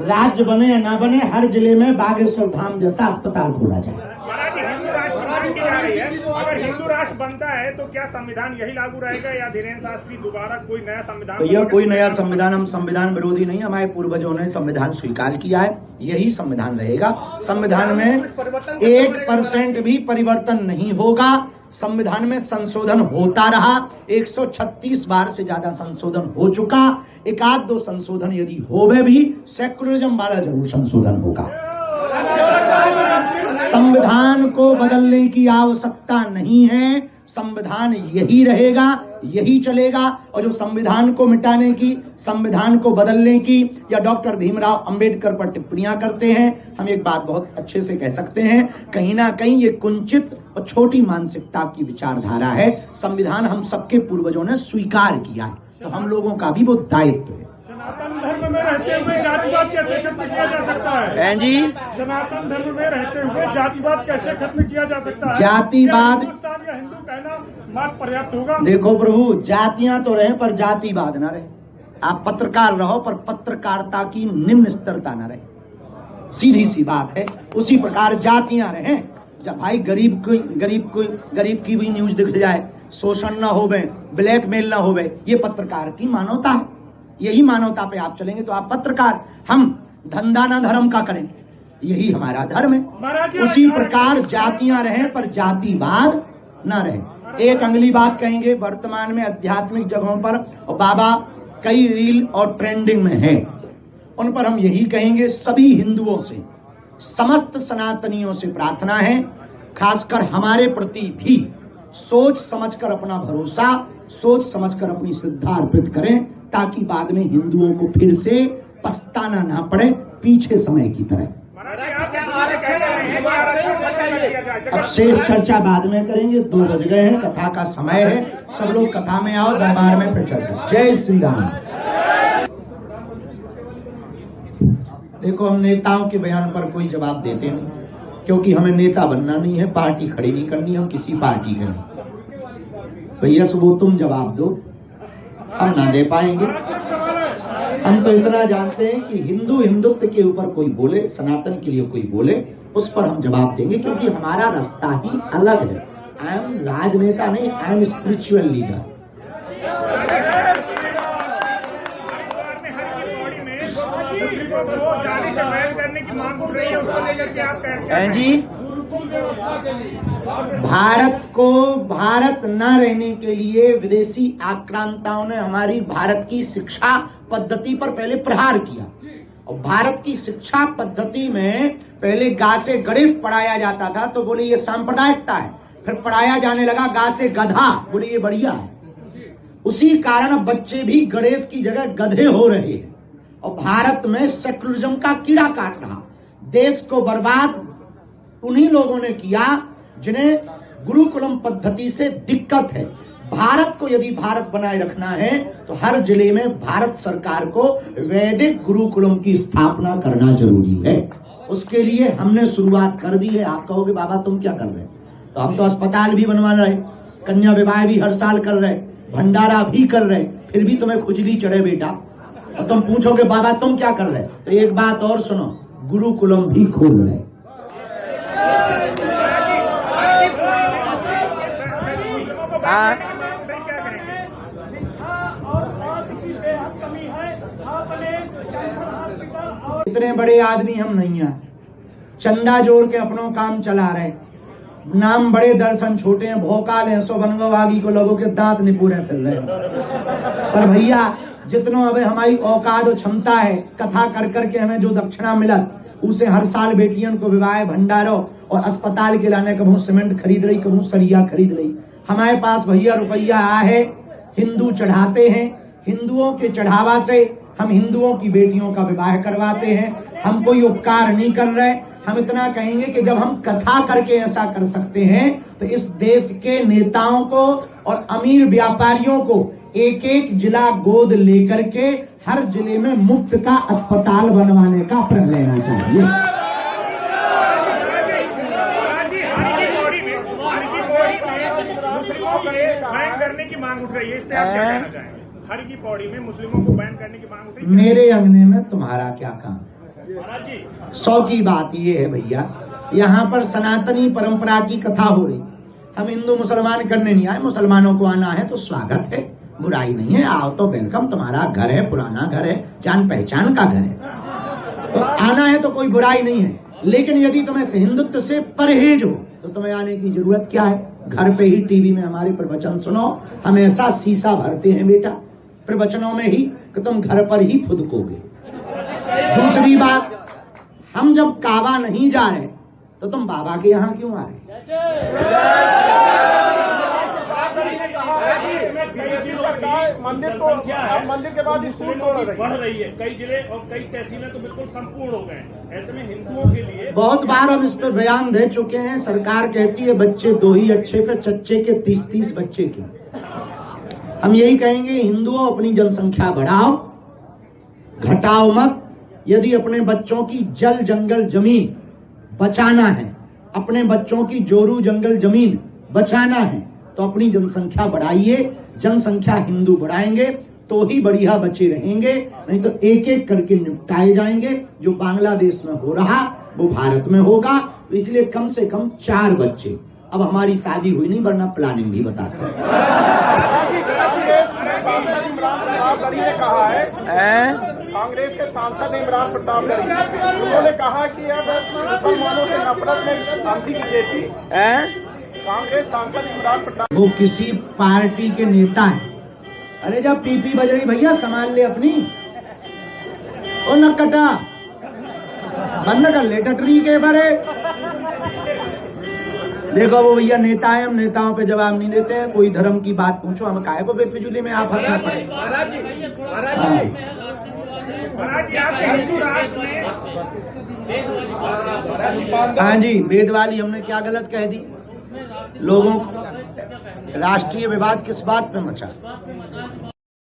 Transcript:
राज्य बने या ना बने, हर जिले में बागेश्वर धाम जैसा अस्पताल खोला जाए। हिंदू राष्ट्र बनाने की जा रही है। अगर हिंदू राष्ट्र बनता है तो क्या संविधान यही लागू रहेगा या धीरेन्द्र शास्त्री दोबारा कोई नया संविधान? भैया कोई नया संविधान, हम संविधान विरोधी नहीं, हमारे पूर्वजों ने संविधान स्वीकार किया है, यही संविधान रहेगा। संविधान में 1% भी परिवर्तन नहीं होगा। संविधान में संशोधन होता रहा, 136 बार से ज्यादा संशोधन हो चुका। एक आध दो संशोधन यदि होवे भी, सेकुलरिज्म वाला जरूर संशोधन होगा। संविधान को बदलने की आवश्यकता नहीं है, संविधान यही रहेगा, यही चलेगा। और जो संविधान को मिटाने की, संविधान को बदलने की या डॉक्टर भीमराव अंबेडकर पर टिप्पणियां करते हैं, हम एक बात बहुत अच्छे से कह सकते हैं, कहीं ना कहीं ये कुंचित और छोटी मानसिकता की विचारधारा है। संविधान हम सबके पूर्वजों ने स्वीकार किया है, तो हम लोगों का भी वो दायित्व है। सनातन धर्म में रहते हुए जातिवाद कैसे खत्म किया जा सकता है? जी, सनातन धर्म में रहते हुए जातिवाद कैसे खत्म किया जा सकता है? जातिवाद, हिंदुस्तान या हिंदू कहना मात्र पर्याप्त होगा? देखो प्रभु, जातियां तो रहे पर जातिवाद ना रहे। आप पत्रकार रहो पर पत्रकारिता की निम्न स्तरता ना रहे, सीधी सी बात है। उसी प्रकार जातियां रहे, जब भाई गरीब की भी न्यूज दिख जाए, शोषण न होवे, ब्लैकमेल न होवे, ये पत्रकार की मानवता है। यही मानवता पे आप चलेंगे तो आप पत्रकार, हम धंधा ना धर्म का करें, यही हमारा धर्म है। उसी प्रकार जातियां रहें पर जातिवाद ना रहे। एक अगली बात कहेंगे, वर्तमान में आध्यात्मिक जगहों पर और बाबा कई रील और ट्रेंडिंग में हैं, उन पर हम यही कहेंगे, सभी हिंदुओं से, समस्त सनातनियों से प्रार्थना है, खासकर हमारे प्रति भी सोच समझकर अपना भरोसा, सोच समझकर अपनी श्रद्धा अर्पित करें, ताकि बाद में हिंदुओं को फिर से पछताना ना पड़े पीछे समय की तरह। अब शेष चर्चा बाद में करेंगे, 2 बज गए हैं, कथा का समय है, सब लोग कथा में आओ, दरबार में फिर चर्चा। जय श्री राम। देखो, हम नेताओं के बयान पर कोई जवाब देते नहीं, क्योंकि हमें नेता बनना नहीं है, पार्टी खड़ी नहीं करनी, हम किसी पार्टी के नहीं। भैया वो तुम जवाब दो, हम ना दे पाएंगे। हम तो इतना जानते हैं कि हिंदुत्व के ऊपर कोई बोले, सनातन के लिए कोई बोले, उस पर हम जवाब देंगे, क्योंकि हमारा रास्ता ही अलग है। आई एम राजनेता नहीं, आई एम स्पिरिचुअल लीडर। जी, भारत को भारत न रहने के लिए विदेशी आक्रांताओं ने हमारी भारत की शिक्षा पद्धति पर पहले प्रहार किया। और भारत की शिक्षा पद्धति में पहले गा से गणेश पढ़ाया जाता था, तो बोले ये सांप्रदायिकता है। फिर पढ़ाया जाने लगा गा से गधा, बोले ये बढ़िया है। उसी कारण बच्चे भी गणेश की जगह गधे हो रहे हैं। और भारत में सेकुलरिज्म का कीड़ा काट रहा। देश को बर्बाद उन्हीं लोगों ने किया जिन्हें गुरुकुलम पद्धति से दिक्कत है। भारत को यदि भारत बनाए रखना है तो हर जिले में भारत सरकार को वैदिक गुरुकुलम की स्थापना करना जरूरी है। उसके लिए हमने शुरुआत कर दी है। आप कहोगे बाबा तुम क्या कर रहे, तो हम तो अस्पताल भी बनवा रहे, कन्या विवाह भी हर साल कर रहे, भंडारा भी कर रहे, फिर भी तुम्हें खुजली चढ़े बेटा। और तुम पूछोगे बाबा तुम क्या कर रहे, तो एक बात और सुनो, गुरुकुलम भी खोल रहे। इतने बड़े आदमी हम नहीं है, चंदा जोड़ के अपनों काम चला रहे, नाम बड़े दर्शन छोटे हैं, भोकाल हैं, सो बनगवागी को लोगों के दांत निपूरे फिर रहे। पर भैया जितनो अब हमारी औकात और क्षमता है, कथा कर करके हमें जो दक्षिणा मिलत, उसे हर साल बेटियन को विवाह भंडारो और अस्पताल के लाने, कभू सीमेंट खरीद रही, कभू सरिया खरीद रही। हमारे पास भैया रुपया आ है, हिंदू चढ़ाते हैं, हिंदुओं के चढ़ावा से हम हिंदुओं की बेटियों का विवाह करवाते हैं। हम कोई उपकार नहीं कर रहे। हम इतना कहेंगे कि जब हम कथा करके ऐसा कर सकते हैं तो इस देश के नेताओं को और अमीर व्यापारियों को एक एक जिला गोद लेकर के हर जिले में मुफ्त का अस्पताल बनवाने का प्रण लेना चाहिए। करने की मांग उठ रही है, इस पे आप क्या कहना चाहेंगे? हर की पौड़ी में मुस्लिमों को बैन करने की मांग उठ रही है। मेरे अंगने में तुम्हारा क्या काम? 100 की बात ये है भैया, यहाँ पर सनातनी परंपरा की कथा हो रही। हम हिंदू मुसलमान करने नहीं आए, मुसलमानों को आना है तो स्वागत है, बुराई नहीं है, आओ तो वेलकम, तुम्हारा घर है, पुराना घर है, जान पहचान का घर है, तो आना है तो कोई बुराई नहीं है। लेकिन यदि तुम्हें हिंदुत्व से परहेज हो तो तुम्हें आने की जरूरत क्या है? घर पे ही टीवी में हमारे प्रवचन सुनो, हम ऐसा शीशा भरते हैं बेटा प्रवचनों में ही कि तुम घर पर ही फुदकोगे। दूसरी बात, हम जब काबा नहीं जा रहे तो तुम बाबा के यहाँ क्यों आ रहे? मंदिर के बाद स्कूल बढ़ रही है, कई जिले और कई तहसीलें तो बिल्कुल संपूर्ण हो गए। ऐसे में हिंदुओं के लिए बहुत बार हम इस पर बयान दे चुके हैं। सरकार कहती है बच्चे 2 ही अच्छे पे, चच्चे के 30-30 बच्चे क्यों? हम यही कहेंगे, हिंदुओं अपनी जनसंख्या बढ़ाओ, घटाओ मत। यदि अपने बच्चों की जल जंगल जमीन बचाना है, अपने बच्चों की जोरू जंगल जमीन बचाना है, तो अपनी जनसंख्या बढ़ाइए। जनसंख्या हिंदू बढ़ाएंगे तो ही बढ़िया बचे रहेंगे, नहीं तो एक एक करके निपटाए जाएंगे। जो बांग्लादेश में हो रहा वो भारत में होगा। तो इसलिए कम से कम 4 बच्चे। अब हमारी शादी हुई नहीं, वरना प्लानिंग भी बताते हैं। ने कहा है, कांग्रेस के सांसद इमरान प्रताप गढ़ी, उन्होंने कहा कि अब मुसलमानों से नफरत में गांधी बीजेपी। कांग्रेस सांसद इमरान प्रताप, वो किसी पार्टी के नेता हैं। अरे जब पीपी बज रही भैया संभाल ले अपनी, ओ नक्कटा बंद कर ले टटरी के बारे। देखो वो भैया नेता है, हम नेताओं पे जवाब नहीं देते हैं। कोई धर्म की बात पूछो, हम काहे को बेफिजूली में आप हंसना पड़े। हाँ जी, वेद वाली हमने क्या गलत कह दी? लोगों को राष्ट्रीय विवाद किस बात पे मचा?